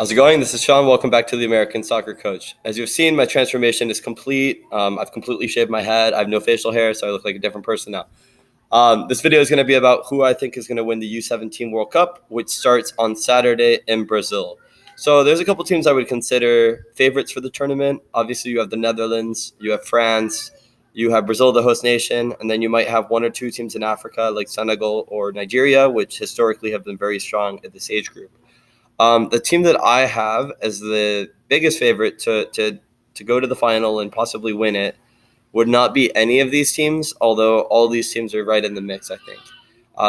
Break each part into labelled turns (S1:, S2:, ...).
S1: How's it going? This is Sean. Welcome back to the American Soccer Coach. As you've seen, my transformation is complete. I've completely shaved my head. I have no facial hair, so I look like a different person now. This video is going to be about who I think is going to win the U-17 World Cup, which starts on Saturday in Brazil. So there's a couple teams I would consider favorites for the tournament. Obviously, you have the Netherlands, you have France, you have Brazil, the host nation, and then you might have one or two teams in Africa like Senegal or Nigeria, which historically have been very strong at this age group. The team that I have as the biggest favorite to go to the final and possibly win it would not be any of these teams, although all these teams are right in the mix, I think.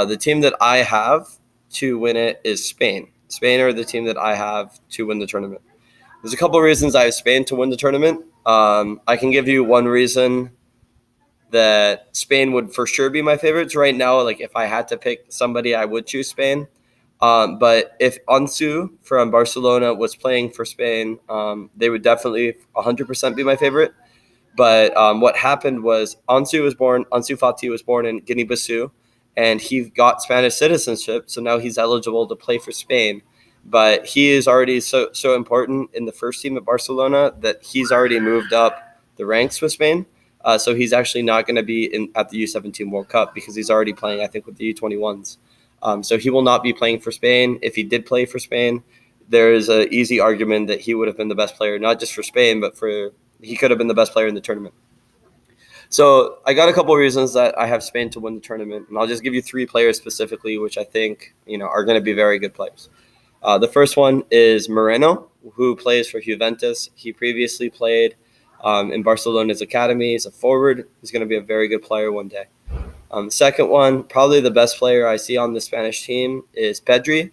S1: The team that I have to win it is Spain. Spain are the team that I have to win the tournament. There's a couple of reasons I have Spain to win the tournament. I can give you one reason that Spain would for sure be my favorites right now. Like if I had to pick somebody, I would choose Spain. But if Ansu from Barcelona was playing for Spain, they would definitely 100% be my favorite. But what happened was Ansu Fati was born in Guinea-Bissau, and he got Spanish citizenship, so now he's eligible to play for Spain. But he is already so important in the first team at Barcelona that he's already moved up the ranks with Spain. So he's actually not going to be at the U-17 World Cup because he's already playing, I think, with the U-21s. So he will not be playing for Spain. If he did play for Spain, there is an easy argument that he would have been the best player, not just for Spain, but he could have been the best player in the tournament. So I got a couple of reasons that I have Spain to win the tournament, and I'll just give you three players specifically, which I think are going to be very good players. The first one is Moreno, who plays for Juventus. He previously played in Barcelona's academy. He's a forward. He's going to be a very good player one day. Second one, probably the best player I see on the Spanish team is Pedri.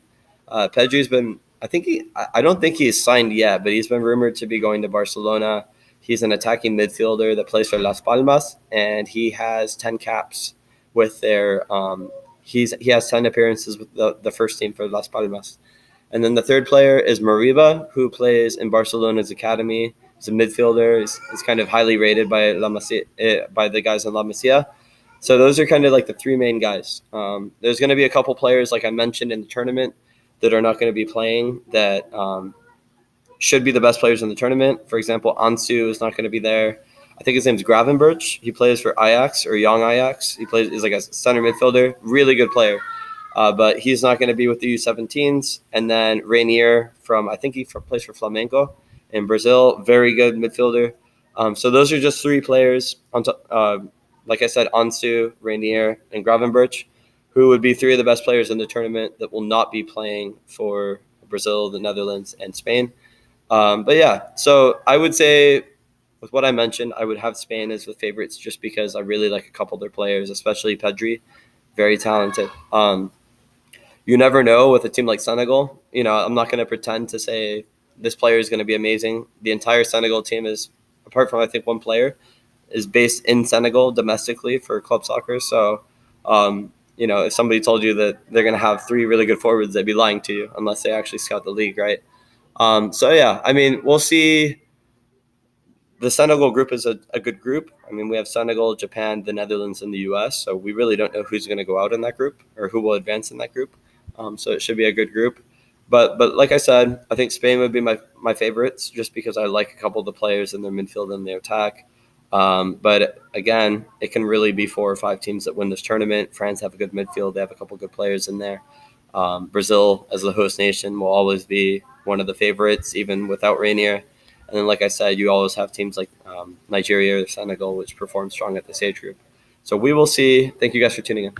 S1: Pedri's been, I don't think he's signed yet, but he's been rumored to be going to Barcelona. He's an attacking midfielder that plays for Las Palmas, and he has 10 caps with their. He has 10 appearances with the first team for Las Palmas. And then the third player is Mariba, who plays in Barcelona's academy. He's a midfielder. He's kind of highly rated by the guys in La Masia. So those are kind of like the three main guys. There's going to be a couple players, like I mentioned in the tournament, that are not going to be playing that should be the best players in the tournament. For example, Ansu is not going to be there. I think his name's Gravenberch. He plays for Ajax or Young Ajax. He's like a center midfielder, really good player. But he's not going to be with the U-17s. And then Rainier he plays for Flamengo in Brazil, very good midfielder. So those are just three players like I said, Ansu, Rainier, and Gravenberch, who would be three of the best players in the tournament that will not be playing for Brazil, the Netherlands, and Spain. But yeah, so I would say with what I mentioned, I would have Spain as the favorites just because I really like a couple of their players, especially Pedri, very talented. You never know with a team like Senegal. I'm not going to pretend to say this player is going to be amazing. The entire Senegal team is, apart from I think one player, is based in Senegal domestically for club soccer. So, if somebody told you that they're going to have three really good forwards, they'd be lying to you unless they actually scout the league, right? So, yeah, we'll see. The Senegal group is a good group. We have Senegal, Japan, the Netherlands, and the U.S., so we really don't know who's going to go out in that group or who will advance in that group. So it should be a good group. But like I said, I think Spain would be my favorites just because I like a couple of the players in their midfield and their attack. But again, it can really be 4 or 5 teams that win this tournament. France have a good midfield. They have a couple good players in there. Brazil, as the host nation, will always be one of the favorites, even without Rainier. And then, like I said, you always have teams like Nigeria or Senegal, which perform strong at this age group. So we will see. Thank you guys for tuning in.